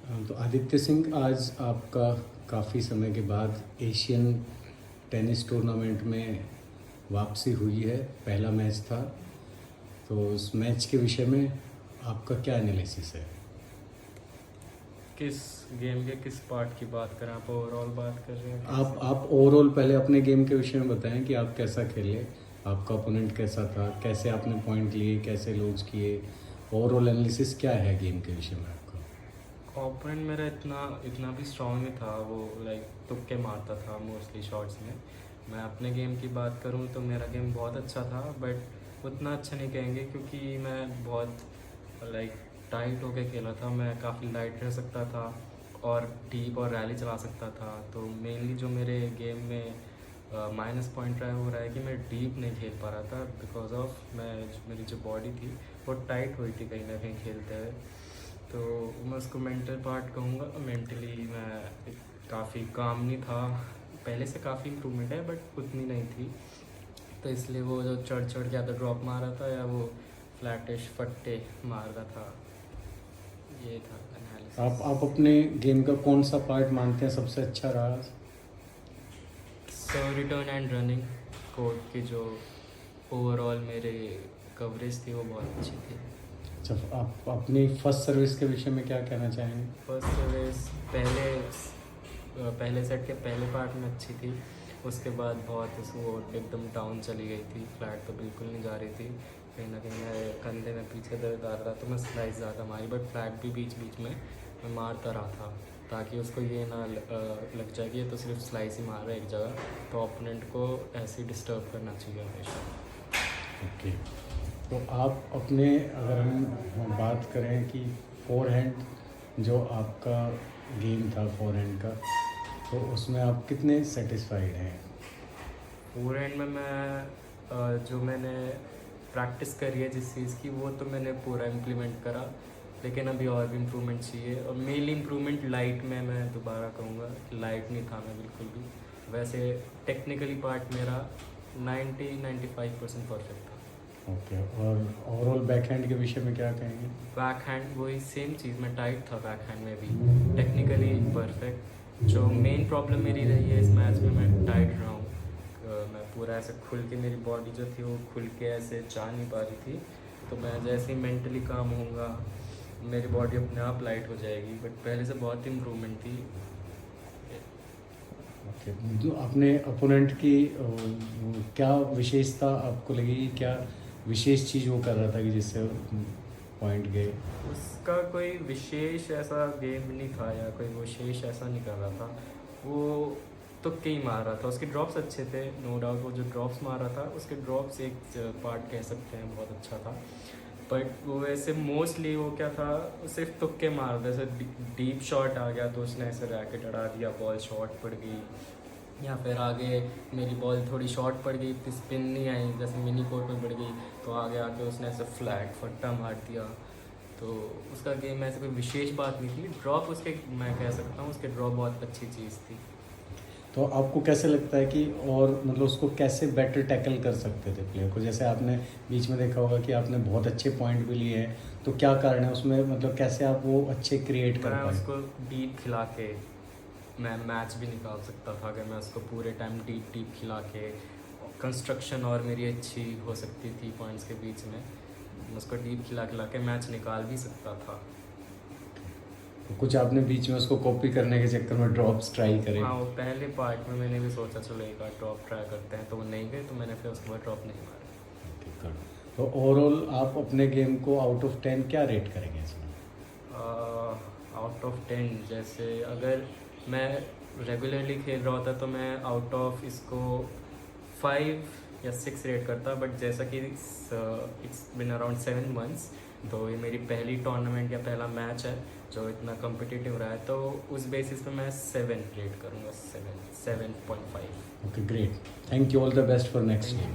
तो आदित्य सिंह, आज आपका काफ़ी समय के बाद एशियन टेनिस टूर्नामेंट में वापसी हुई है। पहला मैच था, तो उस मैच के विषय में आपका क्या एनालिसिस है? किस गेम के किस पार्ट की बात करें? आप ओवरऑल बात कर रहे हैं? आप ओवरऑल पहले अपने गेम के विषय में बताएं कि आप कैसा खेले, आपका ओपोनेंट कैसा था, कैसे आपने पॉइंट लिए, कैसे लूज किए। ओवरऑल एनालिसिस क्या है गेम के विषय में आपका? ओपोनेंट मेरा इतना भी स्ट्रांग नहीं था। वो लाइक तुक्के मारता था मोस्टली शॉट्स में। मैं अपने गेम की बात करूं तो मेरा गेम बहुत अच्छा था, बट उतना अच्छा नहीं कहेंगे क्योंकि मैं बहुत लाइक टाइट होके खेला था। मैं काफ़ी लाइट रह सकता था और डीप और रैली चला सकता था। तो मेनली जो मेरे गेम में माइनस पॉइंट रहा है वो रहा है कि मैं डीप नहीं खेल पा रहा था बिकॉज ऑफ मेरी जो बॉडी थी वो टाइट हुई थी कहीं ना कहीं खेलते हुए। तो मैं उसको मेंटल पार्ट कहूँगा। मेंटली मैं काफ़ी काम नहीं था। पहले से काफ़ी इम्प्रूवमेंट है बट उतनी नहीं थी। तो इसलिए वो जो चढ़ चढ़ के या तो ड्रॉप मार रहा था या वो फ्लैटिश फट्टे मार रहा था। ये था एनालिसिस। आप अपने गेम का कौन सा पार्ट मानते हैं सबसे अच्छा रहा? सो रिटर्न एंड रनिंग कोर्ट की जो ओवरऑल मेरे कवरेज थी वो बहुत अच्छी थी। अच्छा, आप अपनी फर्स्ट सर्विस के विषय में क्या कहना चाहेंगे? फर्स्ट सर्विस पहले सेट के पहले पार्ट में अच्छी थी। उसके बाद बहुत वो एकदम डाउन चली गई थी। फ्लैट तो बिल्कुल नहीं जा रही थी। कहीं ना कहीं मेरे कंधे में पीछे दर्द आ रहा था तो मैं स्लाइस ज़्यादा मारी, बट फ्लैट भी बीच बीच में मैं मारता रहा था ताकि उसको ये ना लग जाए कि ये तो सिर्फ स्लाइस ही मार रहा है एक जगह। तो ओपोनेंट को ऐसे ही डिस्टर्ब करना चाहिए हमेशा। ओके, तो आप अपने, अगर हम बात करें कि फोरहैंड जो आपका गेम था फोरहैंड का, तो उसमें आप कितने सेटिस्फाइड हैं? फोरहैंड में जो मैंने प्रैक्टिस करी है जिस चीज़ की वो तो मैंने पूरा इम्प्लीमेंट करा, लेकिन अभी और भी इम्प्रूवमेंट चाहिए। और मेनली इम्प्रूवमेंट लाइट में मैं दोबारा कहूँगा, लाइट नहीं था मैं बिल्कुल भी। वैसे टेक्निकली पार्ट मेरा 90-95% परफेक्ट था। ओके, और ओवरऑल बैकहैंड के विषय में क्या कहेंगे? बैक हैंड वही सेम चीज़, मैं टाइट था बैक हैंड में भी, टेक्निकली परफेक्ट। जो मेन प्रॉब्लम मेरी रही है इस मैच में, मैं टाइट रहा हूँ। मैं पूरा ऐसे खुल के, मेरी बॉडी जो थी वो खुल के ऐसे जा नहीं पा रही थी। तो मैं जैसे ही मेंटली काम होऊंगा मेरी बॉडी अपने आप लाइट हो जाएगी, बट पहले से बहुत इम्प्रूवमेंट थी। ओके, जो अपने अपोनेंट की क्या विशेषता आपको लगी, क्या विशेष चीज़ वो कर रहा था कि जिससे पॉइंट गए? उसका कोई विशेष ऐसा गेम नहीं था या कोई विशेष ऐसा नहीं कर रहा था। वो तो कई मार रहा था, उसके ड्रॉप्स अच्छे थे नो डाउट। वो जो ड्रॉप्स मार रहा था उसके ड्रॉप्स एक पार्ट कह सकते हैं बहुत अच्छा था। बट वो वैसे मोस्टली वो क्या था, सिर्फ तुक्के मार रहे थे। जैसे डीप शॉट आ गया तो उसने ऐसे रैकेट अड़ा दिया, बॉल शॉर्ट पड़ गई। या फिर आगे मेरी बॉल थोड़ी शॉर्ट पड़ गई, इतनी स्पिन नहीं आई, जैसे मिनी कोर्ट में पड़ गई तो आगे आके उसने ऐसे फ्लैट फट्टा मार दिया। तो उसका गेम में ऐसे कोई विशेष बात नहीं थी। ड्रॉप उसके, मैं कह सकता हूँ उसके ड्रॉप बहुत अच्छी चीज़ थी। तो आपको कैसे लगता है कि, और मतलब उसको कैसे बेटर टैकल कर सकते थे प्लेयर को? जैसे आपने बीच में देखा होगा कि आपने बहुत अच्छे पॉइंट भी लिए हैं, तो क्या कारण है उसमें, मतलब कैसे आप वो अच्छे क्रिएट कर मैं पाए? उसको डीप खिला के मैं मैच भी निकाल सकता था अगर मैं उसको पूरे टाइम डीप डीप खिला के। कंस्ट्रक्शन और मेरी अच्छी हो सकती थी पॉइंट्स के बीच में। मैं उसको डीप खिला खिला के मैच निकाल भी सकता था। तो कुछ आपने बीच में उसको कॉपी करने के चक्कर में ड्रॉप्स ट्राई करे? हाँ, वो पहले पार्ट में मैंने भी सोचा चलो एक बार ड्रॉप ट्राई करते हैं, तो वो नहीं गए तो मैंने फिर उसके बाद ड्रॉप नहीं मारा। ठीक है। तो ओवरऑल आप अपने गेम को आउट ऑफ 10 क्या रेट करेंगे इसमें? आउट ऑफ 10 जैसे अगर मैं रेगुलरली खेल रहा होता तो मैं आउट ऑफ इसको 5 या 6 रेट करता। बट जैसा कि इट्स बिन अराउंड 7 मंथ्स, तो ये मेरी पहली टूर्नामेंट या पहला मैच है जो इतना कम्पिटिटिव रहा है, तो उस बेसिस पे मैं 7 रेट करूँगा। 7.5। Okay, great. Thank you, all the best for next game.